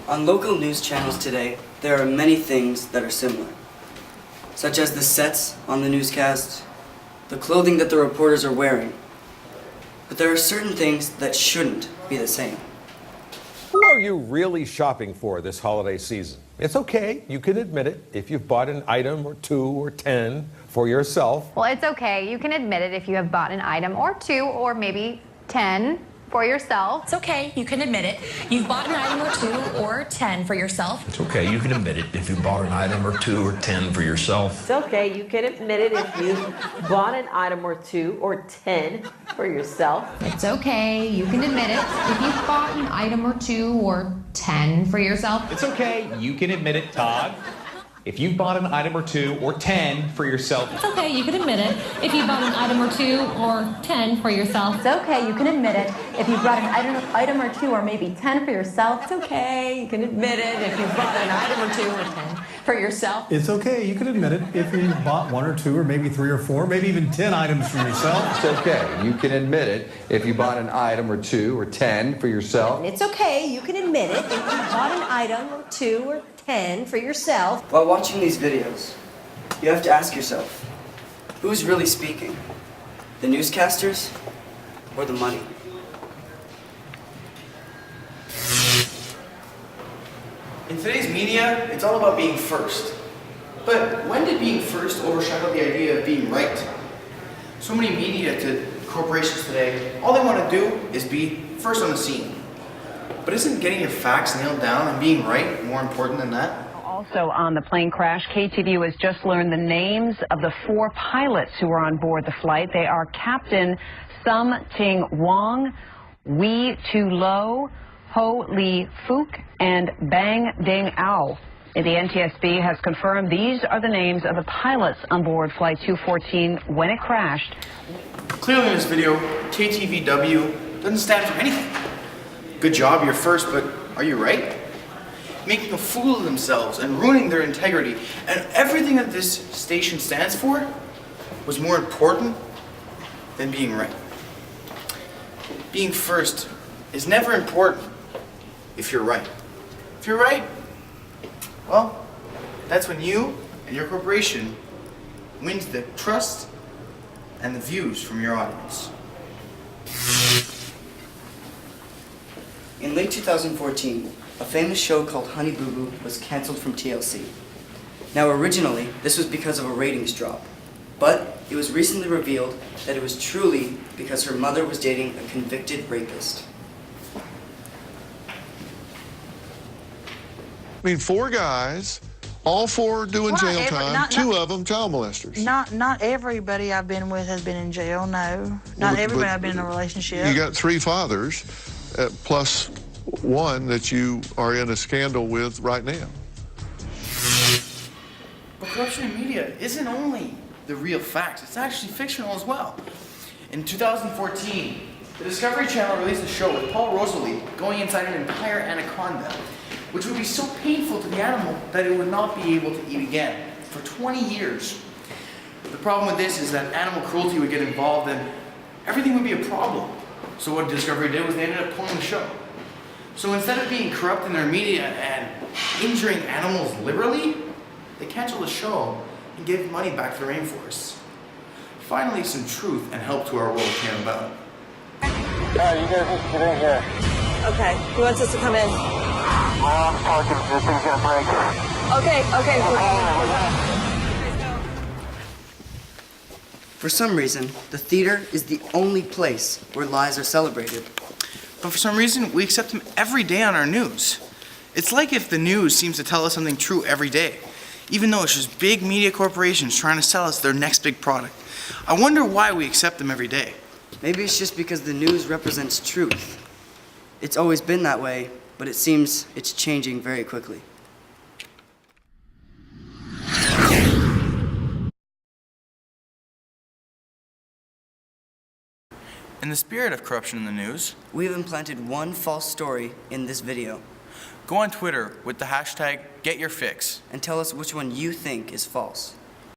On local news channels today, there are many things that are similar, such as the sets on the newscasts, the clothing that the reporters are wearing. But there are certain things that shouldn't be the same. Who are you really shopping for this holiday season? It's okay, you can admit it, if you've bought an item or 2 or 10 for yourself. Well, it's okay, you can admit it if you have bought an item or 2 or maybe 10 for yourself. It's okay, you can admit it. You've bought an item or 2 or 10 for yourself. It's okay, you can admit it if you bought an item or 2 or 10 for yourself. It's okay, you can admit it if you bought an item or 2 or 10 for yourself. It's okay, you can admit it if you've bought an item or 2 or 10 for yourself. It's okay, you can admit it, Todd. If you've bought an item or 2 or 10 for yourself. It's okay, you can admit it. If you bought an item or 2 or 10 for yourself. It's okay, you can admit it. If you brought an item or 2 or maybe 10 for yourself. It's okay, you can admit it if you bought an item or 2 or 10 for yourself. It's okay, you can admit it if you bought 1 or 2 or maybe 3 or 4, maybe even 10 items for yourself. It's okay, you can admit it if you bought an item or 2 or 10 for yourself. It's okay, you can admit it if you bought an item or 2 or 10 for yourself. While watching these videos, you have to ask yourself, who's really speaking? The newscasters or the money? In today's media, it's all about being first. But when did being first overshadow the idea of being right? So many media to corporations today, all they want to do is be first on the scene. But isn't getting your facts nailed down and being right more important than that? Also on the plane crash, KTVU has just learned the names of the 4 pilots who were on board the flight. They are Captain Sum Ting Wong, Wee Tu Lo, Ho Lee Fook, and Bang Ding Ao. The NTSB has confirmed these are the names of the pilots on board Flight 214 when it crashed. Clearly in this video, KTVW doesn't stand for anything. Good job, you're first, but are you right? Making a fool of themselves and ruining their integrity, and everything that this station stands for was more important than being right. Being first is never important if you're right. If you're right, well, that's when you and your corporation wins the trust and the views from your audience. In late 2014, a famous show called Honey Boo Boo was canceled from TLC. Now originally, this was because of a ratings drop, but it was recently revealed that it was truly because her mother was dating a convicted rapist. I mean, 4 guys, all 4 doing jail time, 2 of them child molesters. Not everybody I've been with has been in jail, no. Not everybody I've been in a relationship. You got 3 fathers, plus 1 that you are in a scandal with right now. But corruption in media isn't only the real facts, it's actually fictional as well. In 2014, the Discovery Channel released a show with Paul Rosalie going inside an entire anaconda, which would be so painful to the animal that it would not be able to eat again for 20 years. The problem with this is that animal cruelty would get involved and everything would be a problem. So what Discovery did was they ended up pulling the show. So instead of being corrupt in their media and injuring animals liberally, they canceled the show and gave money back to the rainforests. Finally, some truth and help to our world came about. You guys need to get in here. Okay, who wants us to come in? Well, I'm talking, this thing's gonna break. Okay. For some reason, the theater is the only place where lies are celebrated. But for some reason, we accept them every day on our news. It's like if the news seems to tell us something true every day, even though it's just big media corporations trying to sell us their next big product. I wonder why we accept them every day. Maybe it's just because the news represents truth. It's always been that way, but it seems it's changing very quickly. In the spirit of corruption in the news, we have implanted one false story in this video. Go on Twitter with the hashtag #GetYourFix and tell us which one you think is false.